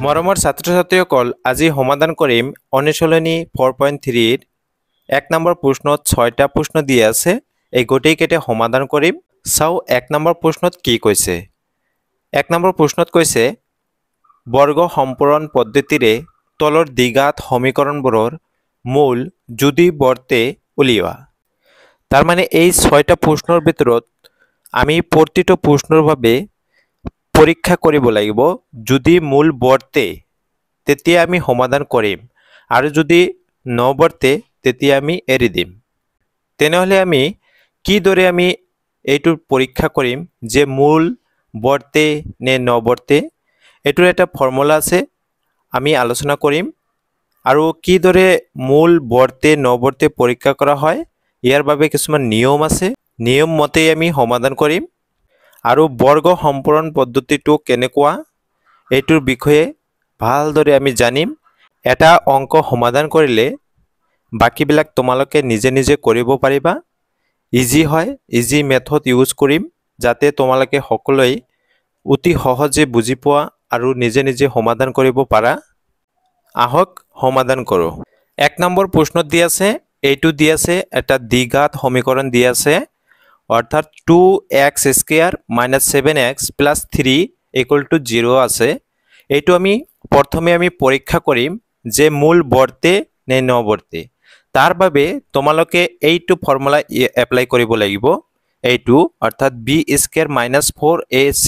মৰমৰ ছাত্ৰ-ছাত্ৰীসকল আজি সমাধান কৰিম অনুশীলনী 4.3 এক নম্বৰ প্ৰশ্নত 6টা প্ৰশ্ন দিয়া আছে এই গোটেইকেইটা সমাধান কৰিম চাও এক নম্বৰ প্ৰশ্নত কি কৈছে এক নম্বৰ প্ৰশ্নত কৈছে বৰ্গ সম্পূৰণ পদ্ধতিৰে তলৰ দ্বিঘাত সমীকৰণবোৰৰ মূল যদি বৰ্তে উলিওৱা তাৰ মানে এই 6টা প্ৰশ্নৰ ভিতৰত আমি প্ৰতিটো প্ৰশ্নৰ বাবে পৰীক্ষা কৰিব লাগিব যদি মূল বৰ্তে তেতিয়া আমি সমাধান কৰিম আৰু যদি নবৰ্তে তেতিয়া আমি এৰি দিম তেনেহলে আমি কিদৰে আমি এইটো পৰীক্ষা কৰিম যে মূল বৰ্তে নে নবৰ্তে এটোৰ এটা ফৰ্মুলা আছে আমি আলোচনা কৰিম আৰু কিদৰে মূল বৰ্তে নবৰ্তে পৰীক্ষা কৰা হয় ইয়াৰ বাবে কিছুমান নিয়ম আছে নিয়ম মতে আমি সমাধান কৰিম আৰু বৰ্গ সম্পূৰণ পদ্ধতিটো কেনেকুৱা এইটোৰ বিষয়ে ভালদৰে আমি জানিম এটা অংক সমাধান কৰিলে বাকিবিলাক তোমালোকে নিজে নিজে কৰিব পাৰিবা ইজি হয় ইজি মেথড ইউজ কৰিম যাতে তোমালোকে সকলোই অতি সহজে বুজি পোৱা আৰু নিজে নিজে সমাধান কৰিব পাৰা আহক সমাধান কৰো এক নম্বৰ প্ৰশ্নত দি আছে এইটো দি আছে এটা দ্বিঘাত সমীকৰণ দি আছে অৰ্থাৎ 2x স্কয়াৰ - 7x + 3 = 0 আছে এইটো আমি প্ৰথমে আমি পৰীক্ষা কৰিম যে মূল বৰ্তে নে নবৰ্তে তাৰ বাবে তোমালোকে এইটো ফৰ্মুলা এপ্লাই কৰিব লাগিব এইটো অৰ্থাৎ b² - 4ac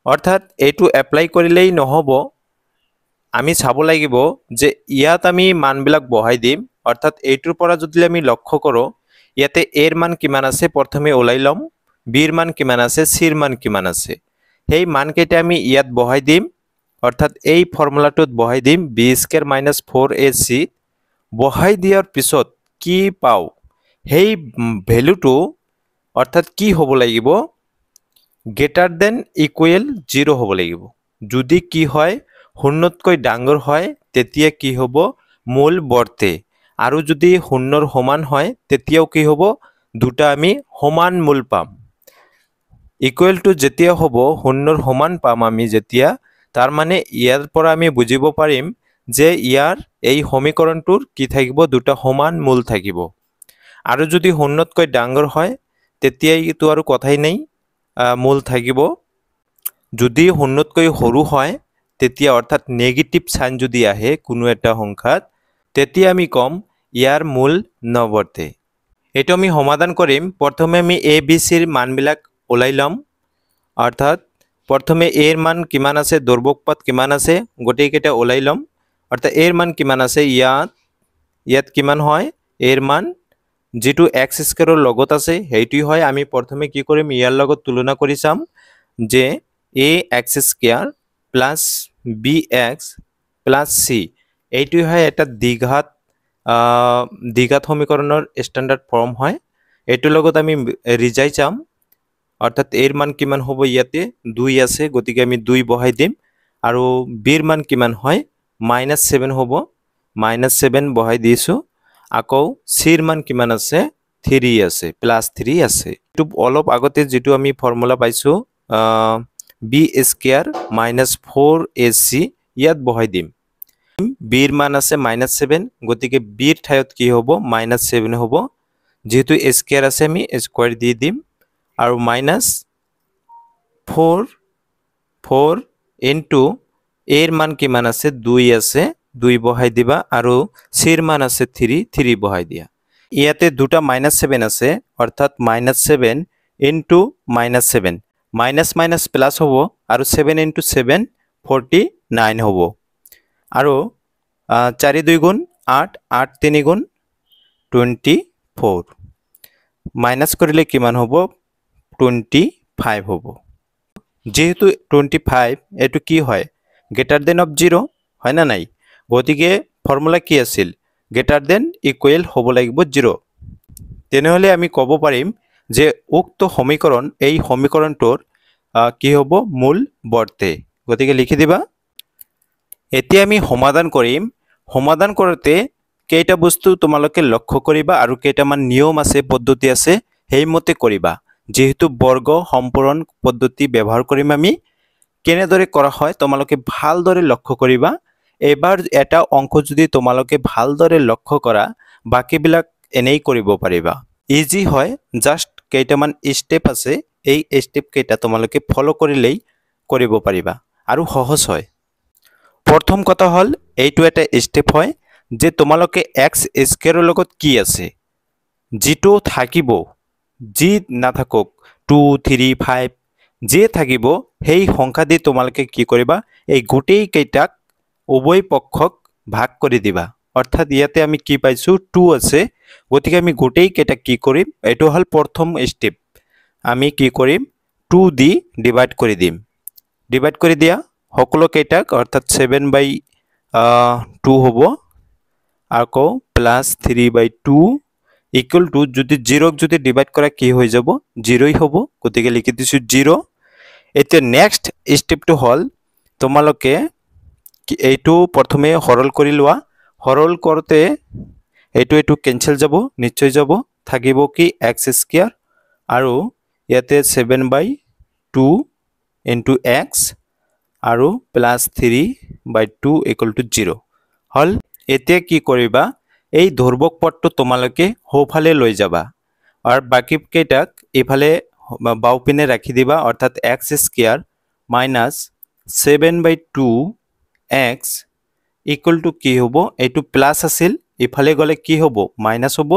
অৰ্থাৎ এইটো এপ্লাই কৰিলেই নহব আমি চাব লাগিব যে ইয়াত আমি মানবিলাক বহাই দিম অৰ্থাৎ এইটোৰ পৰা যদি আমি লক্ষ্য কৰো ইয়াতে a এৰ মান কিমান আছে প্ৰথমে ওলাই লম b এৰ মান কিমান আছে c এৰ মান কিমান আছে সেই মানকেইটা আমি ইয়াত বহাই দিম অৰ্থাৎ এই ফৰ্মুলাটোত বহাই দিম b² - 4ac বহাই দিয়াৰ পিছত কি পাও সেই ভ্যালুটো অৰ্থাৎ কি হ'ব লাগিব গ্ৰেটাৰ দেন ইকুৱেল 0 হ'ব লাগিব যদি কি হয় শূন্যতকৈ ডাঙৰ হয় তেতিয়া কি হ'ব মূল বৰ্তে আৰু যদি শূন্যৰ সমান হয় তেতিয়াও কি হ'ব দুটা আমি সমান মূল পাম ইকুৱেল টু যেতিয়া হ'ব শূন্যৰ সমান পাম আমি যেতিয়া তাৰ মানে ইয়াৰ পৰা আমি বুজিব পাৰিম যে ইয়াৰ এই সমীকৰণটোৰ কি থাকিব দুটা সমান মূল থাকিব আৰু যদি শূন্যতকৈ ডাঙৰ হয় তেতিয়া ইটো আৰু কথাই নাই মূল থাকিব যদি শূন্যতকৈ সৰু হয় তেতিয়া অৰ্থাৎ নেগেটিভ সাইন যদি আহে কোনো এটা সংখ্যাত তেতিয়া আমি কম ইয়াৰ মূল নবৰ্তে এটো আমি সমাধান কৰিম প্ৰথমে আমি a b c এৰ মানবিলাক ওলাই লম অৰ্থাৎ প্ৰথমে a এৰ মান কিমান আছে দৰ্বকপদ কিমান আছে গোটেইকেইটা ওলাই লম অৰ্থাৎ a এৰ মান কিমান আছে ইয়াত কিমান হয় a এৰ মান যেটো x স্কয়াৰৰ লগত আছে হেইটোই হয় আমি প্ৰথমে কি কৰিম ইয়াৰ লগত তুলনা কৰি চাম যে ax স্কয়াৰ + bx + c এইটোই হয় এটা দ্বিঘাত সমীকৰণৰ স্ট্যান্ডাৰ্ড ফৰ্ম হয় এটোৰ লগত আমি ৰিজাই চাম অৰ্থাৎ এর মান কিমান হ'ব ইয়াতে 2 আছে গতিকে আমি 2 বহাই দিম আৰু b এর মান কিমান হয় -7 হ'ব -7 বহাই দিছো আকৌ c এর মান কিমান আছে 3 আছে +3 আছে এটো অলপ আগতে যেটো আমি ফৰ্মুলা পাইছো b² - 4ac ইয়াত বহাই দিম b এর মান আছে -7 গতিকে b এর ঠাইত কি হ'ব -7 হ'ব যেহেতু a স্কয়ার আছে আমি স্কয়ার দিয়ে দিম আৰু -4 ইনটু a এৰ মান কিমান আছে 2 আছে 2 বহাই দিবা আৰু c এৰ মান আছে 3 বহাই দিয়া ইয়াতে দুটা -7 আছে অৰ্থাৎ -7 ইনটু -7 মাইনাস প্লাস হ'ব আৰু 7 ইনটু 7 49 হ'ব আৰু 4 2 গুণ 8 8 3 গুণ 24 মাইনাস কৰিলে কিমান হ'ব 25 হ'ব যেহেতু 25 এটো কি হয় গ্রেটার দেন অফ 0 হয় না নাই গতিকে ফর্মুলা কি আছিল গ্রেটার দেন ইকুৱেল হ'ব লাগিব 0 তেনেহলে আমি ক'ব পাৰিম যে উক্ত সমীকৰণ এই সমীকৰণটোৰ কি হ'ব মূল বৰ্তে গতিকে লিখি দিবা এতিয়া আমি সমাধান কৰিম সমাধান কৰোতে কেইটা বস্তু তোমালোকে লক্ষ্য কৰিবা আৰু কেইটামান নিয়ম আছে পদ্ধতি আছে হেইমতে কৰিবা যেহেতু বৰ্গ সম্পূৰণ পদ্ধতি ব্যৱহাৰ কৰিম আমি কেনেদৰে কৰা হয় তোমালোকে ভালদৰে লক্ষ্য কৰিবা। এবাৰ এটা অংক যদি তোমালোকে ভালদৰে লক্ষ্য কৰা বাকীবিলাক এনেই কৰিব পাৰিবা। ইজি হয়, জাষ্ট কেইটামান ষ্টেপ আছে, এই ষ্টেপ কেইটা তোমালোকে ফলো কৰিলেই কৰিব পাৰিবা আৰু সহজ হয়। প্ৰথম কথা হ'ল এইটো এটা ষ্টেপ হয় যে তোমালোকে এক্স স্কোৱাৰৰ লগত কি আছে যিটো থাকিব, যি নাথাকক 2 3 5 যে থাকিব সেই সংখ্যা দি তোমালোকে কি কৰিবা, এই গোটেই কেইটাক উভয় পক্ষক ভাগ কৰি দিবা। অৰ্থাৎ ইয়াতে আমি কি পাইছোঁ 2 আছে, গতিকে আমি গোটেই কেইটাক কি কৰিম, এইটো হ'ল প্ৰথম ষ্টেপ। আমি কি কৰিম 2 দি ডিভাইড কৰি দিম। ডিভাইড কৰি দিয়া সকলো কেইটাক, অৰ্থাৎ 7/2 হ'ব, আকৌ প্লাছ 3/2 ইকুৱেল টু যদি 0ক যদি ডিভাইড কৰা কি হৈ যাব, 0ই হ'ব, গতিকে লিখি দিছোঁ 0। এতিয়া নেক্সট ষ্টেপটো হ'ল তোমালোকে এইটো প্ৰথমে সৰল কৰি লোৱা। সৰল কৰোঁতে এইটো কেঞ্চেল যাব, নিশ্চয় যাব, থাকিব কি এক্স স্কোৱাৰ আৰু ইয়াতে 7/2 ইনটু এক্স আৰু প্লাছ 3/2 ইকুৱেল টু 0 হ'ল। এতিয়া কি কৰিবা, এই ধ্ৰুৱক পদটো তোমালোকে সোঁফালে লৈ যাবা আৰু বাকীকেইটাক ইফালে বাওঁপিনে ৰাখি দিবা। অৰ্থাৎ x square minus 7/2 x equal to কি হ'ব, এইটো প্লাছ আছিল, ইফালে গ'লে কি হ'ব, মাইনাছ হ'ব,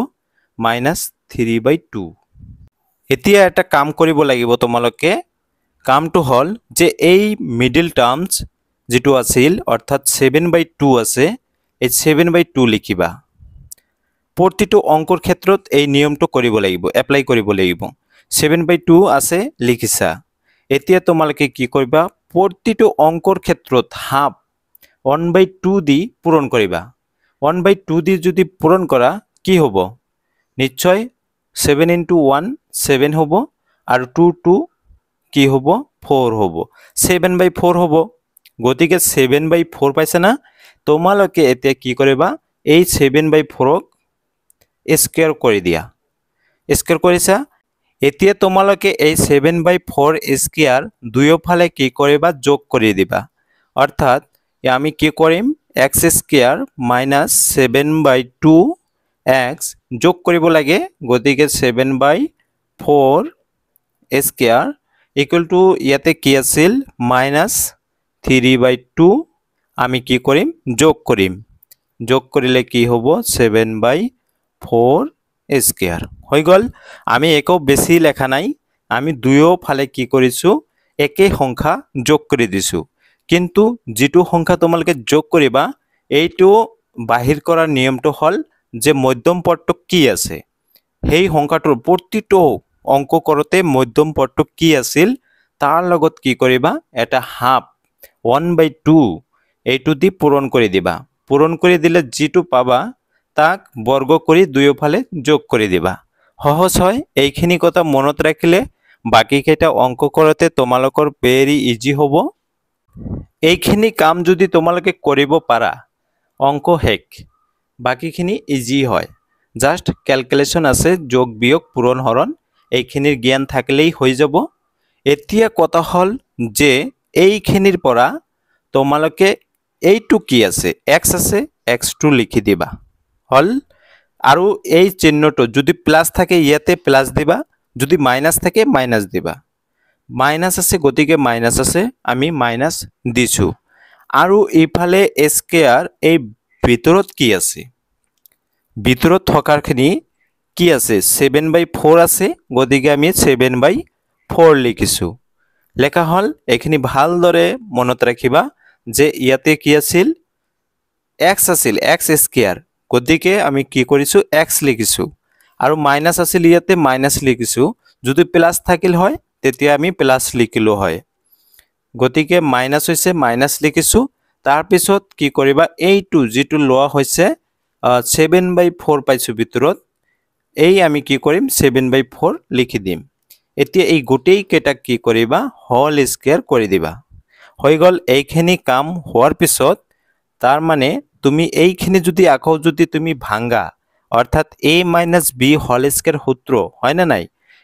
মাইনাছ 3/2। এতিয়া এটা কাম কৰিব লাগিব তোমালোকে। কামটো হ'ল যে এই মিডিল টাৰ্মছ যিটো আছিল, অৰ্থাৎ 7/2 আছে, এই 7/2 লিখিবা। প্ৰতিটো অংকৰ ক্ষেত্ৰত এই নিয়মটো কৰিব লাগিব, এপ্লাই কৰিব লাগিব। 7/2 আছে, লিখিছা। এতিয়া তোমালোকে কি কৰিবা, প্ৰতিটো অংকৰ ক্ষেত্ৰত হাফ 1/2 দি পূৰণ কৰিবা। 1/2 দি যদি পূৰণ কৰা কি হ'ব, নিশ্চয় 7 × 1 7 হ'ব আৰু 2 কি হ'ব, 4 হ'ব, 7/4 হ'ব। গতিকে 7/4 পাইছে না। তোমালোকে এতিয়া কি কৰিবা, এই 7/4ক স্কোৱাৰ কৰি দিয়া। স্কোৱাৰ কৰিছা। এতিয়া তোমালোকে এই 7/4 স্কোৱাৰ দুয়োফালে কি কৰিবা, যোগ কৰি দিবা। অৰ্থাৎ আমি কি কৰিম, এক্স স্কোৱাৰ মাইনাছ 7/2 এক্স যোগ কৰিব লাগে। গতিকে 7/4 স্কোৱাৰ ইকুৱেল টু ইয়াতে কি আছিল, মাইনাছ 3/2 আমি কি কৰিম, যোগ কৰিম। যোগ কৰিলে কি হ'ব, 7/4 স্কোৱাৰ হৈ গ'ল। আমি একো বেছি লেখা নাই, আমি দুয়োফালে কি কৰিছোঁ, একে সংখ্যা যোগ কৰি দিছোঁ। কিন্তু যিটো সংখ্যা তোমালোকে যোগ কৰিবা, এইটো বাহিৰ কৰাৰ নিয়মটো হ'ল যে মধ্যম পদটো কি আছে, সেই সংখ্যাটোৰ প্ৰতিটো অংক কৰোঁতে মধ্যম পদটো কি আছিল তাৰ লগত কি কৰিবা, এটা হাফ 1/2 এইটো দি পূৰণ কৰি দিবা। পূৰণ কৰি দিলে যিটো পাবা তাক বৰ্গ কৰি দুয়োফালে যোগ কৰি দিবা। সহজ হয়। এইখিনি কথা মনত ৰাখিলে বাকীকেইটা অংক কৰোঁতে তোমালোকৰ ভেৰি ইজি হ'ব। এইখিনি কাম যদি তোমালোকে কৰিব পাৰা, অংক শেষ, বাকীখিনি ইজি হয়। জাষ্ট কেলকুলেশ্যন আছে, যোগ বিয়োগ পূৰণ হৰণ, এইখিনিৰ জ্ঞান থাকিলেই হৈ যাব। এতিয়া কথা হ'ল যে এইখিনিৰ পৰা তোমালোকে এইটো কি আছে, এক্স আছে, এক্সটো লিখি দিবা হ'ল। আৰু এই চিহ্নটো যদি প্লাছ থাকে ইয়াতে প্লাছ দিবা, যদি মাইনাছ থাকে মাইনাছ দিবা। মাইনাছ আছে গতিকে মাইনাছ আছে, আমি মাইনাছ দিছোঁ। আৰু ইফালে স্কোৱাৰ এই ভিতৰত কি আছে, ভিতৰত থকাৰখিনি কি আছে, 7/4 আছে, গতিকে আমি 7/4 লিখিছোঁ। লেখা হ'ল। এইখিনি ভালদৰে মনত ৰাখিবা যে ইয়াতে কি আছিল, এক্স আছিল, এক্স স্কোৱাৰ, গতিকে আমি কি কৰিছোঁ, এক্স লিখিছোঁ। আৰু মাইনাছ আছিল, ইয়াতে মাইনাছ লিখিছোঁ। যদি প্লাছ থাকিল হয় তেতিয়া আমি প্লাছ লিখিলোঁ হয়। গতিকে মাইনাছ হৈছে, মাইনাছ লিখিছোঁ। তাৰপিছত কি কৰিবা, এইটো যিটো লোৱা হৈছে 7/4 পাইছোঁ ভিতৰত, এই আমি কি কৰিম, 7/4 লিখি দিম। এতিয়া এই গোটেই কেইটাক কি কৰিবা, হোল স্কোৱাৰ কৰি দিবা। হৈ গ'ল। এইখিনি কাম হোৱাৰ পিছত তাৰমানে তুমি এইখিনি যদি আকৌ যদি তুমি ভাঙা, অৰ্থাৎ a - b হোল স্কোৱাৰ সূত্ৰ হয় না নাই,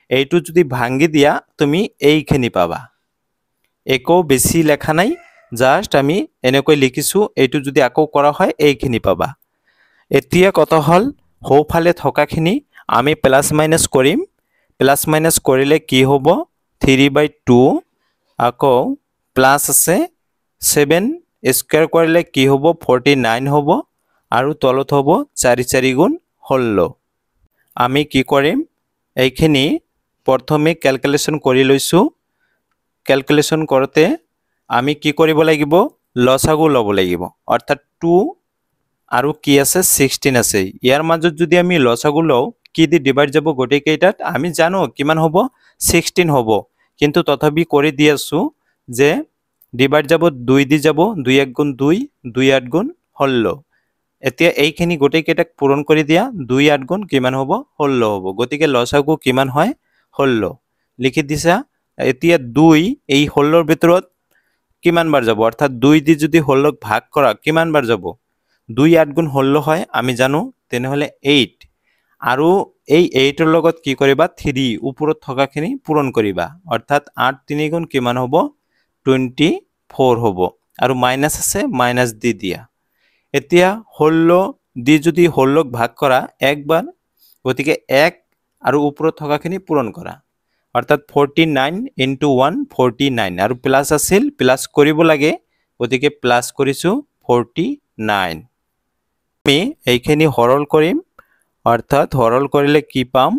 এইটো যদি ভাঙি দিয়া তুমি এইখিনি পাবা। একো বেছি লেখা নাই, জাস্ট আমি এনেকৈ লিখিছোঁ। এইটো যদি আকৌ কৰা হয় এইখিনি পাবা। এতিয়া কথা হ'ল সোঁফালে থকাখিনি আমি প্লাছ মাইনাছ কৰিম। প্লাছ মাইনাছ কৰিলে কি হ'ব? 3/2 আকৌ প্লাছ আছে 7 স্কুৱেৰ কৰিলে কি হ'ব? 49 হ'ব আৰু তলত হ'ব 4 4 গুণ 16। আমি কি কৰিম? এইখিনি প্ৰথমে কেলকুলেশ্যন কৰি লৈছোঁ। কেলকুলেশ্যন কৰোঁতে আমি কি কৰিব লাগিব? লসাগু ল'ব লাগিব, অৰ্থাৎ 2 আৰু কি আছে? 16 আছে। ইয়াৰ মাজত যদি আমি লসাগু লওঁ, কি দি ডিভাইড যাব গোটেইকেইটাত? আমি জানো কিমান হ'ব? 16 হ'ব, কিন্তু তথাপি কৰি দি আছোঁ যে ডিভাইড যাব 2 দি যাব, 2 1 গুণ 2, 2 8 গুণ 16। এতিয়া এইখিনি গোটেইকেইটাক পূৰণ কৰি দিয়া, 2 8 গুণ কিমান হ'ব? 16 হ'ব। গতিকে লসাগু কিমান হয়? 16 লিখি দিছা। এতিয়া 2 এই 16ৰ ভিতৰত কিমান বাৰ যাব? অৰ্থাৎ 2 দি যদি 16ক ভাগ কৰা কিমান বাৰ যাব? 2 8 গুণ 16 হয়, আমি জানো। তেনেহ'লে 8 আৰু এই 8ৰ লগত কি কৰিবা? 3 ওপৰত থকাখিনি পূৰণ কৰিবা, অৰ্থাৎ 8 3 গুণ কিমান হ'ব? 24 হ'ব। আৰু মাইনাছ আছে, মাইনাছ দি দিয়া। এতিয়া 16 দি যদি 16ক ভাগ কৰা একবাৰ, গতিকে 1 আৰু ওপৰত থকাখিনি পূৰণ কৰা, অৰ্থাৎ 49 × 1 49 আৰু প্লাছ আছিল, প্লাছ কৰিব লাগে, গতিকে প্লাছ কৰিছোঁ 49। আমি এইখিনি সৰল কৰিম, অৰ্থাৎ সৰল কৰিলে কি পাম?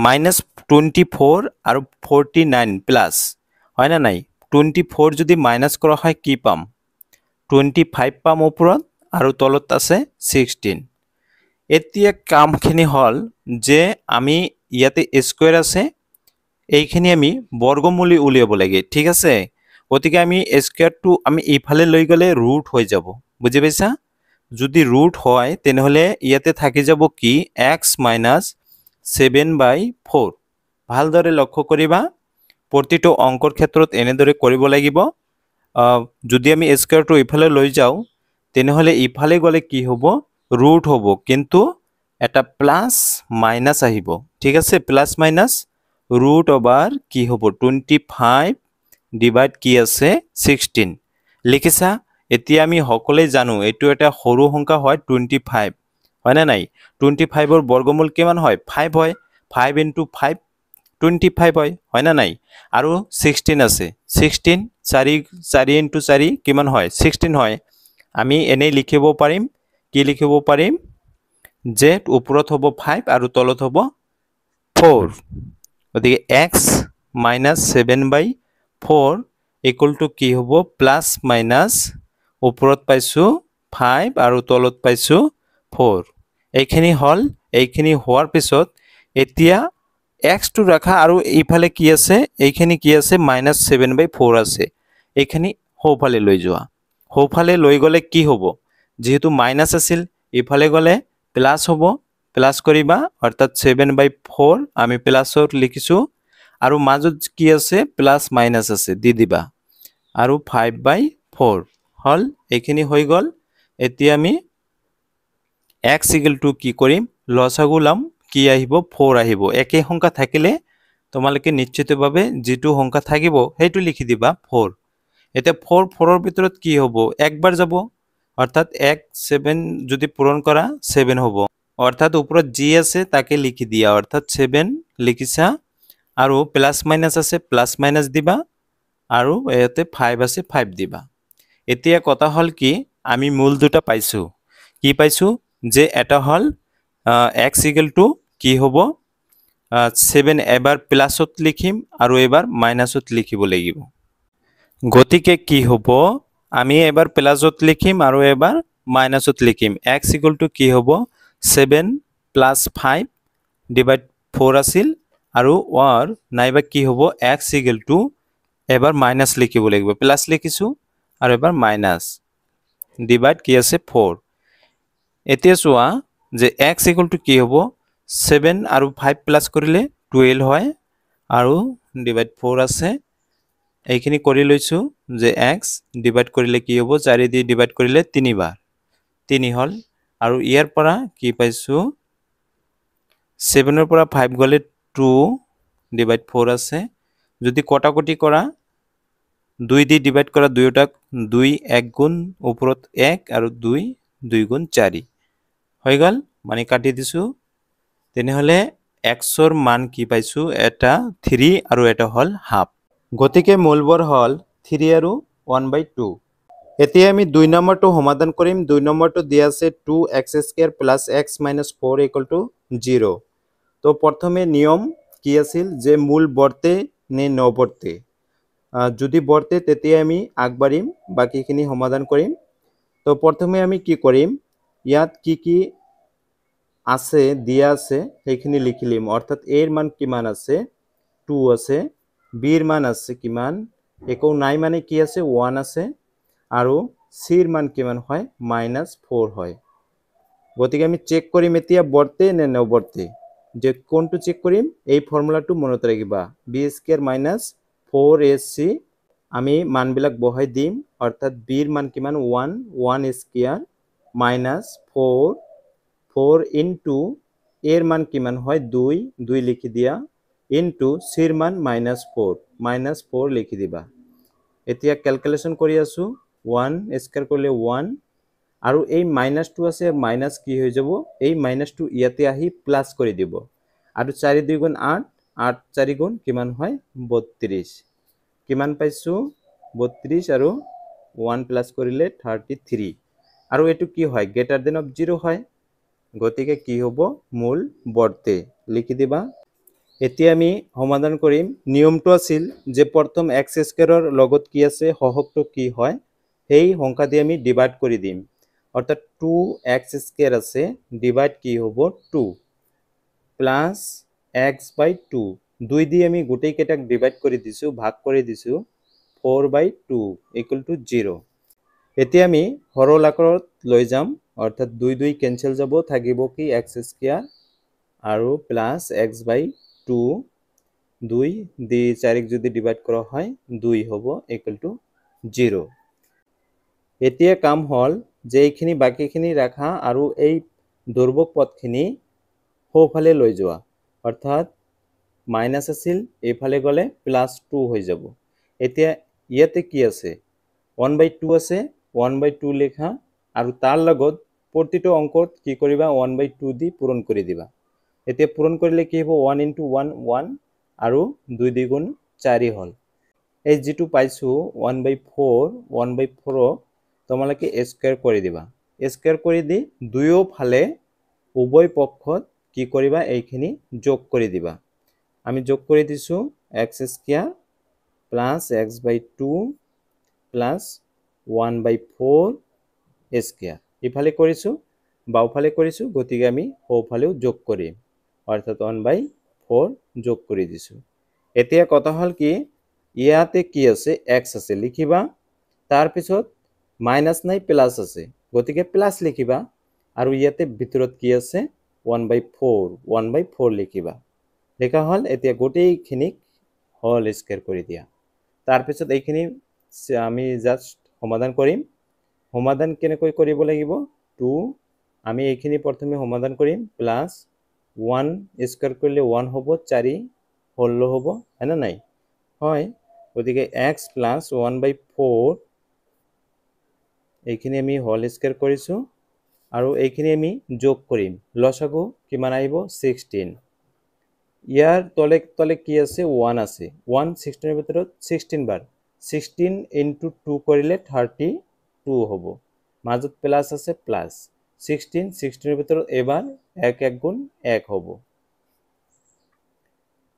-24 আৰু 49 প্লাছ, হয় না নাই? 24 যদি মাইনাছ কৰা হয় কি পাম? 25 পাম ওপৰত আৰু তলত আছে 16। এতিয়া কামখিনি হ'ল যে আমি ইয়াতে স্কুৱেৰ আছে, এইখিনি আমি বৰ্গমূলী উলিয়াব লাগে, ঠিক আছে? গতিকে আমি স্কুৱেৰটো আমি ইফালে লৈ গ'লে ৰুট হৈ যাব, বুজি পাইছা? যদি ৰুট হয় তেনেহ'লে ইয়াতে থাকি যাব কি? x - 7/4। ভালদৰে লক্ষ্য কৰিবা, প্ৰতিটো অংকৰ ক্ষেত্ৰত এনেদৰে কৰিব লাগিব। যদি আমি স্কুৱেৰটো ইফালে লৈ যাওঁ তেনেহ'লে ইফালে গ'লে কি হ'ব? ৰুট হ'ব, কিন্তু এটা প্লাছ মাইনাছ আহিব, ঠিক আছে? প্লাছ মাইনাছ ৰুট অভাৰ কি হ'ব? 25 ডিভাইড কি আছে? 16 লিখিছা। এতিয়া আমি সকলোৱে জানো এইটো এটা সৰু সংখ্যা হয় 25, হয় না নাই? 25ৰ বৰ্গমূল কিমান হয়? 5 হয়। 5 × 5 25 হয়, হয় না নাই? আৰু 16 আছে, 16 4 × 4 কিমান হয়? 16 হয়। আমি এনেই লিখিব পাৰিম, কি লিখিব পাৰিম? যে ওপৰত হ'ব 5 আৰু তলত হ'ব 4। গতিকে x - 7/4 = কি হ'ব? প্লাছ মাইনাছ ওপৰত পাইছোঁ 5 আৰু তলত পাইছোঁ 4। এইখিনি হ'ল। এইখিনি হোৱাৰ পিছত এতিয়া x-টো ৰাখা আৰু এইফালে কি আছে? এইখিনি কি আছে? -7/4 আছে। এইখিনি সোঁফালে লৈ যোৱা। সোঁফালে লৈ গ'লে কি হ'ব? যিহেতু মাইনাছ আছিল, ইফালে গ'লে প্লাছ হ'ব, প্লাছ কৰিবা, অৰ্থাৎ 7/4 আমি প্লাছত লিখিছোঁ আৰু মাজত কি আছে? প্লাছ মাইনাছ আছে, দি দিবা আৰু 5/4 হ'ল। এইখিনি হৈ গ'ল। এতিয়া আমি x = কি কৰিম? লসাগু ল'ম, কি আহিব? 4 আহিব। একে সংখ্যা থাকিলে তোমালোকে নিশ্চিতভাৱে যিটো সংখ্যা থাকিব সেইটো লিখি দিবা 4। এতিয়া 4ৰ ভিতৰত কি হ'ব? একবাৰ যাব, অৰ্থাৎ 1 7 যদি পূৰণ কৰা 7 হ'ব, অৰ্থাৎ ওপৰত যি আছে তাকে লিখি দিয়া, অৰ্থাৎ 7 লিখিছা আৰু প্লাছ মাইনাছ আছে, প্লাছ মাইনাছ দিবা আৰু ইয়াতে 5 আছে, 5 দিবা। এতিয়া কথা হ'ল কি? আমি মূল দুটা পাইছোঁ। কি পাইছোঁ? যে এটা হ'ল x = কি হ'ব? 7 এবাৰ প্লাছত লিখিম আৰু এবাৰ মাইনাছত লিখিব লাগিব। গতিকে কি হ'ব? আমি এবাৰ প্লাছত লিখিম আৰু এবাৰ মাইনাছত লিখিম। x = কি হ'ব? 7 + 5 ডিভাইড 4 আছিল আৰু নাইবা কি হ'ব? x = এবাৰ মাইনাছ লিখিব লাগিব, প্লাছ লিখিছোঁ আৰু এবাৰ মাইনাছ ডিভাইড কি আছে? 4। এতিয়া চোৱা যে x = কি হ'ব? 7 আৰু 5 প্লাছ কৰিলে 12 হয় আৰু ডিভাইড 4 আছে। এইখিনি কৰি লৈছোঁ যে x ডিভাইড কৰিলে কি হ'ব? 4 দি ডিভাইড কৰিলে 3 বাৰ, 3 হ'ল। আৰু ইয়াৰ পৰা কি পাইছোঁ? 7ৰ পৰা 5 গ'লে 2 ডিভাইড 4 আছে। যদি কটাকটি কৰা 2 দি ডিভাইড কৰা দুয়োটাক 2 1 গুণ ওপৰত 1 আৰু 2 2 গুণ 4 হৈ গ'ল মানে কাটি দিছো তেনেহলে x ৰ মান কি পাইছো এটা 3 আৰু এটা হল হাফ গতিকে মূলবোৰ হল 3 আৰু 1/2 এতিয়া আমি 2 নম্বৰটো সমাধান কৰিম 2 নম্বৰটো দিয়া আছে 2x² + x - 4 = 0 তো প্ৰথমে নিয়ম কি আছিল যে মূল বৰ্তে নে নবৰ্তে যদি বৰ্তে তেতিয়া আমি আগবাঢ়িম বাকিখিনি সমাধান কৰিম তো প্ৰথমে আমি কি কৰিম ইয়াত কি আছে দিয়া আছে সেইখিনি লিখি লিম অৰ্থাৎ a এর মান কিমান আছে 2 আছে b এর মান আছে কিমান একো নাই মানে কি আছে 1 আছে আৰু c এৰ মান কিমান হয় -4 হয় গতিকে আমি চেক কৰিম এতিয়া বৰ্তে নে নবৰ্তে যে কোনটো চেক কৰিম এই ফৰ্মুলাটো মনত ৰাখিবা b² - 4ac আমি মানবিলাক বহাই দিম অৰ্থাৎ b এর মান কিমান 1 স্কয়ার -4 4 ইনটু এর মান কিমান হয় 2 লিখি দিয়া ইনটু c এর মান -4 লিখি দিবা এতিয়া ক্যালকুলেশন কৰি আছো 1 স্কয়াৰ কৰলে 1 আৰু এই -2 আছে মাইনাস কি হৈ যাব এই -2 ইয়াতে আহি প্লাস কৰি দিব আৰু 4 2 গুণ 8 8 4 গুণ কিমান হয় 32 কিমান পাইছো 32 আৰু 1 প্লাস কৰিলে 33 আৰু এটো কি হয় গ্ৰেটাৰ দেন অফ 0 হয় গতিকে কি হ'ব মূল বৰ্তে লিখি দিবা এতিয়া আমি সমাধান কৰিম নিয়মটো আছিল যে প্ৰথম x² ৰ লগত কি আছে হহকটো কি হয় সেই সংখ্যা দি আমি ডিভাইড কৰি দিম অৰ্থাৎ 2x² আছে ডিভাইড কি হ'ব 2 প্লাস x/2 2 দি আমি গোটেই কেটাক ডিভাইড কৰি দিছো ভাগ কৰি দিছো 4/2 = 0 এতিয়া আমি হৰল আকাৰত লৈ যাম অৰ্থাৎ 2 2 ক্যান্সেল যাব থাকিব কি x² আৰু প্লাস x/2 2 দি 4 যদি ডিভাইড কৰা হয় 2 হ'ব = 0 এতিয়া কাম হল যে এইখিনি বাকিখিনি ৰাখা আৰু এই দুৰ্বক পদখিনি সোঁফালে লৈ যোৱা অৰ্থাৎ মাইনাস আছিল এইফালে গলে +2 হৈ যাব এতিয়া ইয়াতে কি আছে 1/2 আছে 1/2 লেখা আৰু তাৰ লগত প্ৰতিটো অংকত কি কৰিবা 1/2 দি পূৰণ কৰি দিবা এতিয়া পূৰণ কৰিলে কি হ'ব 1 * 1 1 আৰু 2 2 গুণ 4 হল এই যেটো পাইছো 1/4 1/4 তোমালোকে স্কয়ার কৰি দিবা স্কয়াৰ কৰি দি দুয়ো ফালে উভয় পক্ষত কি কৰিবা এইখিনি যোগ কৰি দিবা আমি যোগ কৰি দিছো x² + x/2 + 1/4 স্কয়াৰ ইফালে কৰিছো বাওফালে কৰিছো গতিকে আমি সোঁফালেও যোগ কৰিম অৰ্থাৎ 1/4 যোগ কৰি দিছো এতিয়া কথা হল কি ইয়াতে কি আছে x আছে লিখিবা তাৰ পিছত মাইনাস নাই প্লাস আছে গতিকে প্লাস লিখিবা আৰু ইয়াতে ভিতৰত কি আছে 1/4 লিখিবা লেখা হল এতিয়া গোটেইখিনিক হোল স্কয়ার কৰি দিয়া তাৰ পিছত এইখিনি আমি জাস্ট সমাধান কৰিম সমাধান কেনেকৈ কৰিব লাগিব 2 আমি এইখিনি প্ৰথমে সমাধান কৰিম প্লাস 1 স্কয়াৰ কৰিলে 1 হ'ব 4 16 হ'ব হয়না নাই হয় গতিকে x + 1/4 এইখিনি আমি হোল স্কয়ার কৰিছো আৰু এইখিনি আমি যোগ কৰিম লসাগু কিমান আহিব 16 ইয়াৰ তলে তলে কি আছে 1 আছে 1 16 এৰ ভিতৰত 16 বাৰ 16 * 2 কৰিলে 32 হ'ব মাজত প্লাস আছে প্লাস 16 এৰ ভিতৰত এবাৰ 1 1 গুণ 1 হ'ব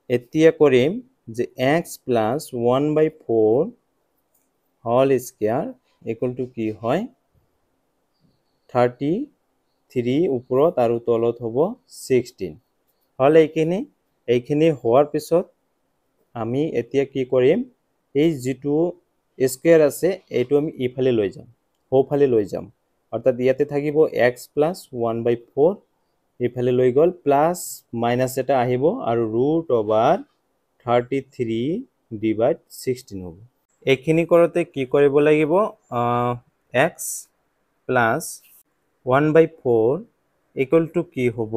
এতিয়া কৰিম যে x + 1/4 হোল স্কয়াৰ = কি হয় 33 ওপৰত আৰু তলত হ'ব 16 হল এইখিনি হোৱাৰ পিছত আমি এতিয়া কি কৰিম এই যেটো স্কয়াৰ আছে এইটো আমি ইফালে লৈ যাম সোঁফালে লৈ যাম অৰ্থাৎ ইয়াতে থাকিব x + 1/4 ইফালে লৈ গল প্লাস মাইনাস এটা আহিব আৰু √33/16 হ'ব এইখিনি কৰতে কি কৰিব লাগিব x + 1/4 = কি হ'ব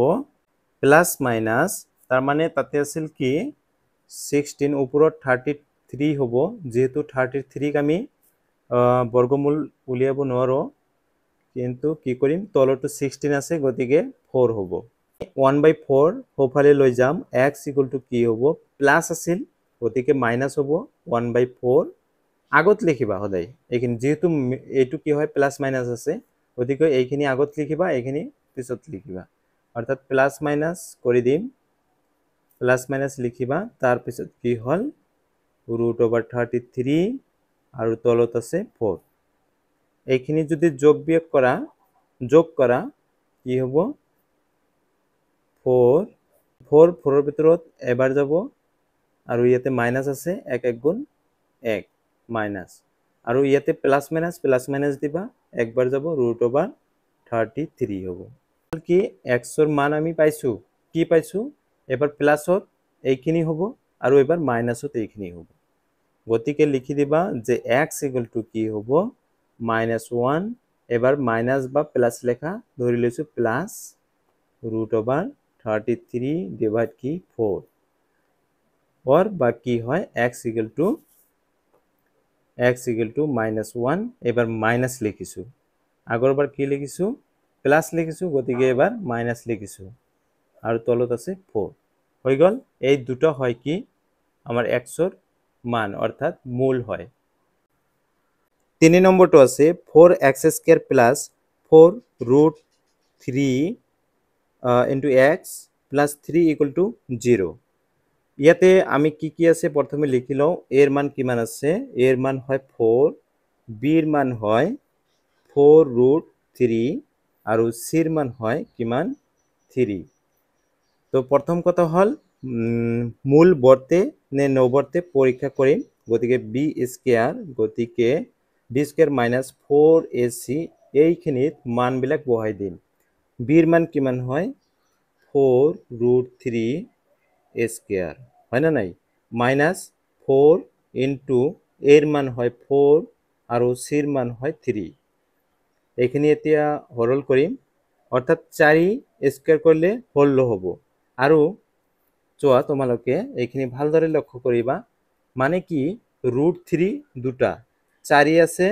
প্লাস মাইনাস তাৰ মানে তাতে আছিল কি 16 ওপৰত 3 হ'ব যেহেতু 33 আমি বৰ্গমূল উলিয়াব নোৱাৰো কিন্তু কি কৰিম তলটো 16 আছে গতিকে 4 হ'ব 1/4 সোঁফালে লৈ যাম x কি হ'ব প্লাস আছিল গতিকে মাইনাস হ'ব 1/4 আগত লিখিবা সদায় এইখিনি যেহেতু এইটো কি হয় প্লাস মাইনাস আছে গতিকে এইখিনি আগত লিখিবা এইখিনি পিছত লিখিবা অর্থাৎ প্লাস মাইনাস কৰি দিম প্লাস মাইনাস লিখিবা তাৰ পিছত কি হল √33 আৰু তলত আছে 4 এইখিনি যদি যোগ বিয়োগ কৰা কি হ'ব 4 4 ৰ ভিতৰত এবাৰ যাব আৰু ইয়াতে মাইনাস আছে 1 গুণ 1 মাইনাস আৰু ইয়াতে প্লাস মাইনাস দিবা একবাৰ যাব √33 হ'ব কি x ৰ মান আমি পাইছো কি পাইছো এবাৰ প্লাসত এইখিনি হ'ব আৰু এবাৰ মাইনাসত এইখিনি হ'ব গতিকে লিখি দিবা যে x কি হ'ব -1 এবাৰ মাইনাস বা প্লাস লেখা ধৰি লৈছো প্লাস √33 ডিভাইড কি 4 और बाकी है x -1 এবাৰ মাইনাস লিখিছো আগৰবাৰ কি লিখিছো প্লাস লিখিছো গতিকে এবাৰ মাইনাস লিখিছো আৰু তলত আছে 4 হৈ গল এই দুটো হয় কি আমাৰ x ৰ মান অৰ্থাৎ মূল হয় 3 নম্বৰটো আছে 4x² plus 4√3 into x plus 3 = 0 ইয়াতে আমি কি আছে প্ৰথমে লিখি লও এৰ মান কিমান আছে এৰ মান হয় 4 b এৰ মান হয় 4√3 আৰু c এৰ মান হয় কিমান 3 তো প্ৰথম কথা হল মূল বৰ্তে নে নবৰ্তে পৰীক্ষা কৰিম গতিকে b² গতিকে b² - 4ac এইখিনিত মানবিলাক বহাই দিম b এর মান কিমান হয় 4√3 স্কয়ার হয় না নাই -4 ইনটু এর মান হয় 4 আৰু c এৰ মান হয় 3 এইখিনি এতিয়া হৰল কৰিম অৰ্থাৎ 4 স্কয়াৰ কৰিলে 16 হ'ব আৰু চোৱা তোমালোকে এইখিনি ভালদৰে লক্ষ্য কৰিবা মানে কি √3 দুটা 4 আছে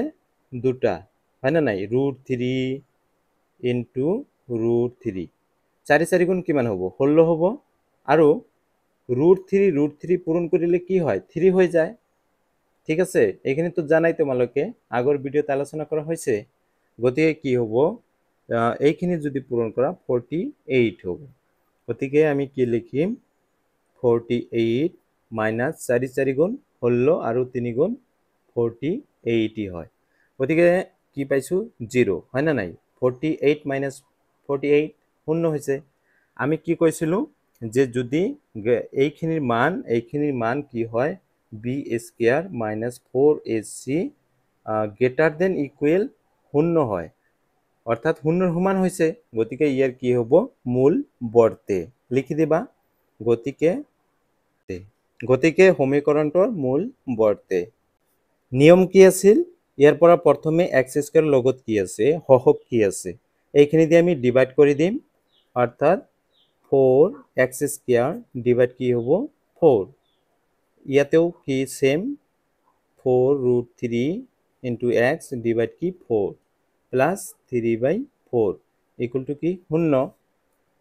দুটা হয় না নাই √3 ইনটু √3 4 4 গুণ কিমান হ'ব 16 হ'ব আৰু √3 পূরণ করিলে কি হয় 3 হয়ে যায় ঠিক আছে এখানে তো জানাই তোমালোকে আগৰ ভিডিওতে আলোচনা করা হয়েছে গতিকে কি হ'ব এইখিনি যদি পূরণ করা 48 হ'ব গতিকে আমি কি লিখিম 48 মাইনাস 4 4 গুণ 16 আৰু 3 গুণ 48 হয় গতিকে কি পাইছো 0 হয় না নাই 48 মাইনাস 48 শূন্য হৈছে আমি কি কৈছিলো যে যদি এইখিনিৰ মান কি হয় b² - 4ac greater than equal শূন্য হয় অৰ্থাৎ শূন্যৰ সমান হৈছে গতিকে ইয়াৰ কি হ'ব মূল বৰ্তে লিখি দিবা গতিকে সমীকৰণটোৰ মূল বৰ্তে নিয়ম কি আছিল ইয়াৰ পৰা প্ৰথমে x² লগত কি আছে হহক কি আছে এইখিনি দি আমি ডিভাইড কৰি দিম অৰ্থাৎ 4x² ডিভাইড কি হ'ব 4 ইয়াতেও কি সেম 4√3 into x ডিভাইড কি 4 প্লাস 3/4 ইকুয়াল টু কি 0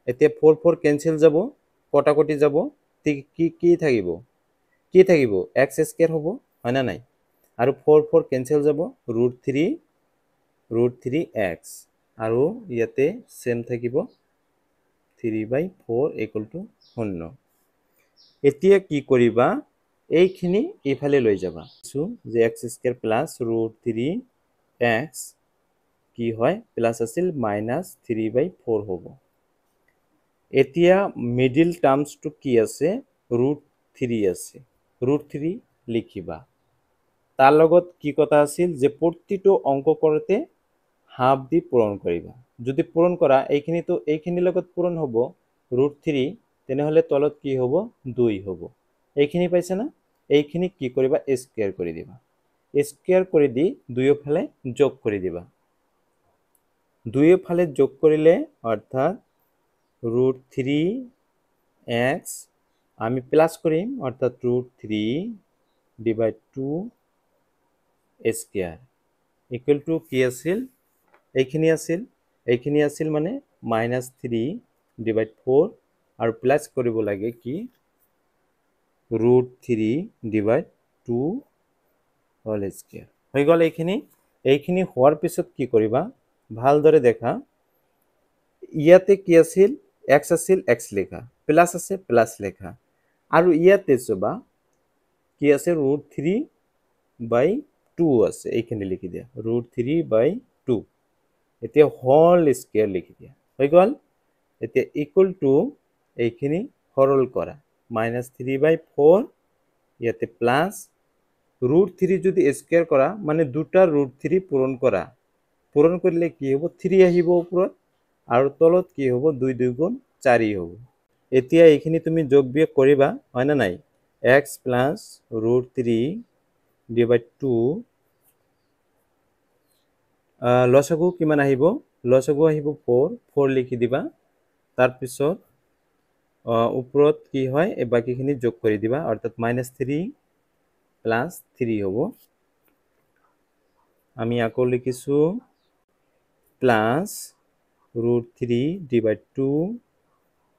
এতিয়া 4 4 ক্যান্সেল যাব কটাকটি যাব কি থাকিব x² হ'ব হয় না নাই আৰু 4 4 ক্যান্সেল যাব √3x আৰু ইয়াতে সেম থাকিব 3/4 ইকুয়াল টু 0 এতিয়া কি কৰিবা এইখিনি ইফালে লৈ যাবা যে x² প্লাস √3x কি হয় প্লাস আছিল -3/4 হ'ব এতিয়া মিডল টার্মসটো কি আছে √3 আছে √3 লিখিবা তার লগত কি কথা আছিল যে প্ৰতিটো অঙ্ক করতে হাফ দি পূরণ করিবা যদি পূরণ করা এইখিনি লগত পূরণ হ'ব √3 তেনেহলে তলত কি হ'ব 2 হ'ব এইখিনি পাইছে না এইখিনি কি কৰিবা স্কয়াৰ কৰি দিবা স্কয়াৰ কৰি দি দুয়োফালে যোগ কৰি দিবা দুয়োফালে যোগ কৰিলে অর্থাৎ √3x আমি প্লাস করিম অর্থাৎ √3 ডিভাইড 2 স্কয়ার ইকুয়াল টু কি আছিল এইখিনি আছিল মানে -3 ডিভাইড 4 আৰু প্লাস কৰিব লাগে কি √3 ডিভাইড 2 হোল স্কয়াৰ হৈ গ'ল। এইখিনি হোৱাৰ পিছত কি কৰিবা ভালদৰে দেখা ইয়াতে কি আছিল x লেখা প্লাস আছে প্লাস লেখা আৰু ইয়াতে চবা কি আছে √3/2 আছে এইখিনি লিখি দিয়া √3/2 এতিয়া হোল স্কয়ার লিখি দিয়া হৈ গ'ল। এতিয়া ইকুয়াল টু এইখিনি সৰল কৰা -3/4 ইয়াতে প্লাস √3 যদি স্কয়াৰ কৰা মানে দুটা √3 পূৰণ কৰা পূৰণ কৰিলে কি হ'ব 3 আহিব ওপৰত আৰু তলত কি হ'ব 2 2 গুণ 4 হ'ব। এতিয়া এইখিনি তুমি যোগ বিয়োগ কৰিবা হয় না নাই x প্লাস √3 ডিভাইড 2 লসাগু কিমান আহিব লসাগু আহিব 4 লিখি দিবা তাৰ পিছত ওপৰত কি হয় এই বাকিখিনি যোগ কৰি দিবা অৰ্থাৎ -3 প্লাস 3 হ'ব। আমি আকৌ লিখিছো প্লাস √3 ডিভাইড 2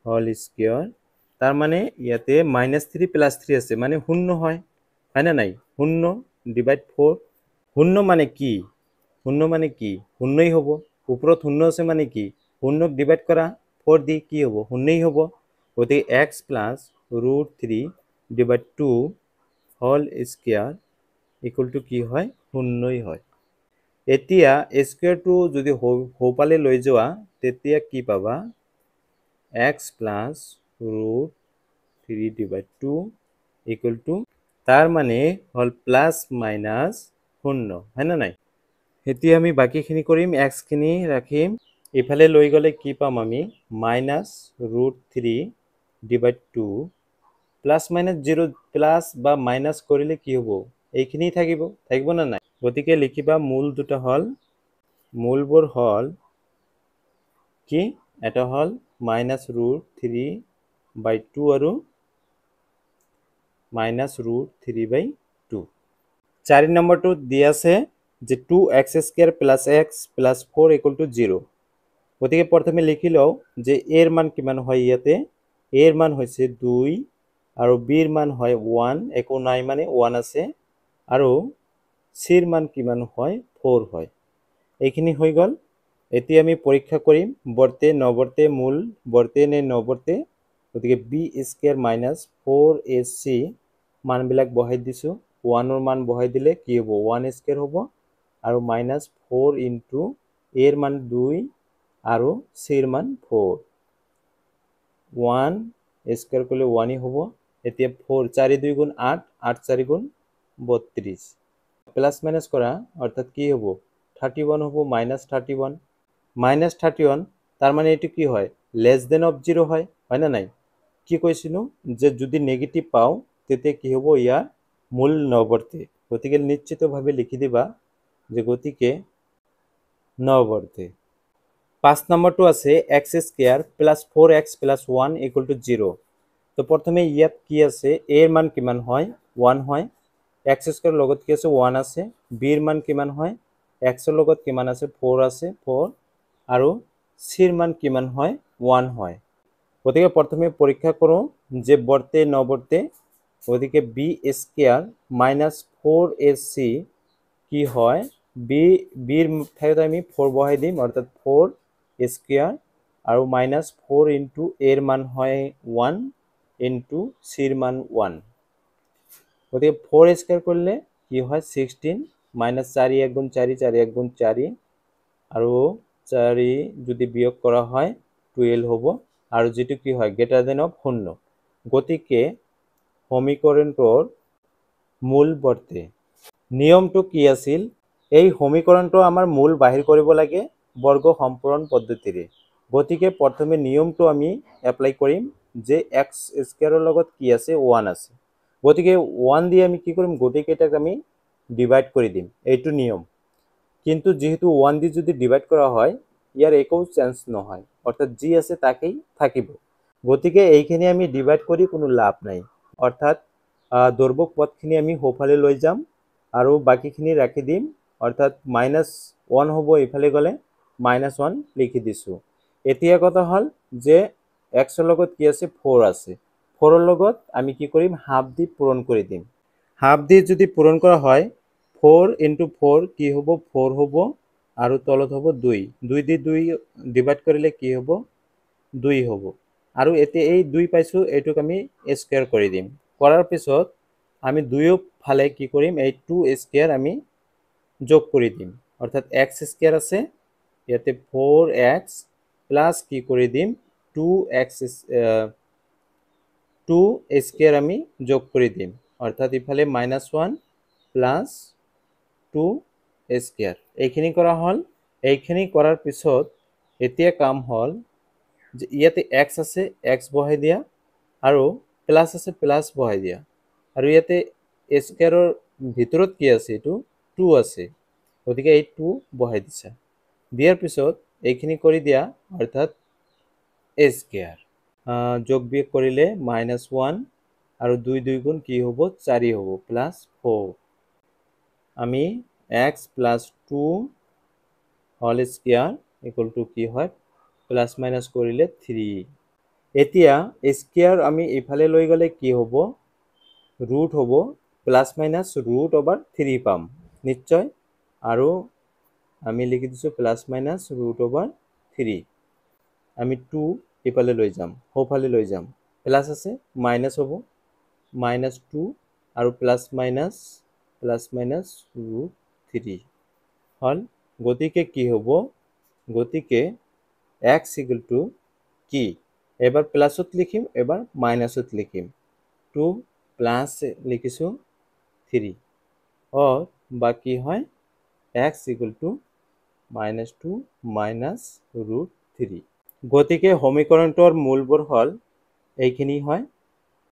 হোল স্কয়ার তার মানে ইয়াতে -3 প্লাস 3 আছে মানে শূন্য হয় না নাই শূন্য ডিভাইড 4 শূন্য মানে কি শূন্যই হ'ব ওপৰত শূন্য আছে মানে কি শূন্যক ডিভাইড কৰা 4 দি কি হ'ব শূন্যই হ'ব গতিকে x plus √3 divide 2 whole square equal to কি হয় শূন্যই হয়। এতিয়া স্কয়ারটো যদি হোপালে লৈ যোৱা তেতিয়া কি পাবা x plus √3 divide 2 equal to তার মানে হল প্লাস মাইনাস শূন্য হয় না নাই। এতিয়া আমি বাকিখিনি কৰিম x খিনি ৰাখিম ইফালে লৈ গলে কি পাম আমি -√3 ডিভাইড 2 প্লাস মাইনাস 0 প্লাস বা মাইনাস কৰিলে কি হ'ব এইখিনি থাকিব না নাই গতিকে লিখিবা মূল দুটা হল মূলবোৰ হল কি এটা হল -√3/2 আৰু -√3/2 4 নম্বৰটো দি আছে যে 2x² + x + 4 = 0 গতিকে প্ৰথমে লিখি লও যে a এৰ মান কিমান হয় ইয়াতে a এৰ মান হৈছে 2 আৰু b এৰ মান হয় 1 একো নাই মানে 1 আছে আৰু c এর মান কিমান হয় 4 হয় এইখিনি হৈ গল। এতিয়া আমি পৰীক্ষা কৰিম বৰ্তে নবৰ্তে মূল বৰ্তে নে নবৰ্তে গতিকে b² - 4ac মানবিলাক বহাই দিছো 1 ৰ মান বহাই দিলে কি হ'ব 1² হ'ব আৰু -4 ইনটু a এৰ মান 2 আৰু c এর মান 4 1 স্কয়ার করলে 1 হ'ব। এতিয়া 4 4 2 গুণ 8 8 4 গুণ 32 প্লাস মাইনাস করা অর্থাৎ কি হ'ব 31 হ'ব -31 -31 তার মানে এটি কি হয় লেস দেন অফ 0 হয় না নাই কি কৈছিলো যে যদি নেগেটিভ পাও তেতে কি হ'ব ইয়াৰ মূল নবৰ্তে গতিকে নিশ্চিতভাৱে লিখি দিবা যে গতিকে নবৰ্তে 5 নম্বৰটো আছে x² + 4x + 1 = 0 তো প্ৰথমে ইয়াত কি আছে a এর মান কিমান হয় 1 হয় x² লগত কি আছে 1 আছে b এর মান কিমান হয় x এর লগত কিমান আছে 4 আছে 4 আৰু c এৰ মান কিমান হয় 1 হয় গতিকে প্ৰথমে পৰীক্ষা কৰো যে বৰ্তে নবৰ্তে গতিকে b² - 4ac কি হয় b এৰ ঠাইত আমি 4 বহাই দিম অৰ্থাৎ 4 স্কয়াৰ আৰু -4 ইনটু a এর মান হয় 1 ইনটু c এর মান 1 গতিকে 4 স্কয়ার করলে কি হয় 16 -4 1 গুণ 4 4 1 গুণ 4 আৰু 4 যদি বিয়োগ কৰা হয় 12 হ'ব আৰু যেটো কি হয় গ্ৰেটাৰ দেন অফ 0 গতিকে সমীকৰণটোৰ মূল বৰ্তে নিয়মটো কি আছিল এই সমীকৰণটো আমাৰ মূল বাহিৰ কৰিব লাগে বৰ্গ সম্পূৰণ পদ্ধতিৰে গতিকে প্ৰথমে নিয়মটো আমি এপ্লাই কৰিম যে x² ৰ লগত কি আছে 1 আছে গতিকে 1 দি আমি কি কৰিম গটিকেটাক আমি ডিভাইড কৰি দিম এইটো নিয়ম কিন্তু যেহেতু 1 দি যদি ডিভাইড কৰা হয় ইয়াৰ একো চেঞ্জ নহয় অৰ্থাৎ যি আছে তাকেই থাকিব গতিকে এইখিনি আমি ডিভাইড কৰি কোনো লাভ নাই অৰ্থাৎ দৈৰ্ঘ্যক পদখিনি আমি সোঁফালে লৈ যাম আৰু বাকীখিনি ৰাখি দিম, অৰ্থাৎ -1 হ'ব, ইফালে গ'লে -1 লিখি দিছোঁ। এতিয়া কথা হ'ল যে এক্সৰ লগত কি আছে, 4 আছে। 4ৰ লগত আমি কি কৰিম, হাফ দি পূৰণ কৰি দিম। হাফ দি যদি পূৰণ কৰা হয় 4 × 4 কি হ'ব, 4 হ'ব আৰু তলত হ'ব 2। 2 দি 2 ডিভাইড কৰিলে কি হ'ব, 2 হ'ব। আৰু এতিয়া এই 2 পাইছোঁ, এইটোক আমি স্কুৱেৰ কৰি দিম। কৰাৰ পিছত আমি দুয়োফালে কি কৰিম, এই 2 স্কুৱেৰ আমি যোগ কৰি দিম, অৰ্থাৎ এক্স স্কুৱেৰ আছে, ইয়াতে 4x প্লাছ কি কৰি দিম, 2 স্কুৱেৰ আমি যোগ কৰি দিম, অৰ্থাৎ ইফালে -1 প্লাছ 2 স্কুৱেৰ। এইখিনি কৰা হ'ল। এইখিনি কৰাৰ পিছত এতিয়া কাম হ'ল যে ইয়াতে এক্স আছে, এক্স বহাই দিয়া, আৰু প্লাছ আছে, প্লাছ বহাই দিয়া, আৰু ইয়াতে স্কুৱেৰৰ ভিতৰত কি আছে, এইটো 2 আছে, গতিকে এই 2 বহাই দিছা। দিয়াৰ পিছত এইখিনি কৰি দিয়া, অৰ্থাৎ a স্কুৱেৰ। যোগ বিয়োগ কৰিলে -1 আৰু 2 2 গুণ কি হ'ব, 4 হ'ব, প্লাছ 4। আমি x plus 2 whole square equal to কি হয়, প্লাছ মাইনাছ কৰিলে 3। এতিয়া স্কুৱেৰ আমি ইফালে লৈ গ'লে কি হ'ব, ৰুট হ'ব, প্লাছ মাইনাছ √/3 পাম নিশ্চয়, আৰু আমি লিখি দিছোঁ প্লাছ মাইনাছ √/3। আমি 2 ইফালে লৈ যাম, সোঁফালে লৈ যাম, প্লাছ আছে, মাইনাছ হ'ব, -2 আৰু প্লাছ মাইনাছ √3 হ'ল। গতিকে কি হ'ব, গতিকে x ইকুৱেল টু কি, এবাৰ প্লাছত লিখিম, এবাৰ মাইনাছত লিখিম, 2 প্লাছ লিখিছোঁ 3, বা কি হয়, x ইকুৱেল টু -2 - √3। গতিকে সমীকৰণটোৰ মূলবোৰ হ'ল এইখিনি হয়।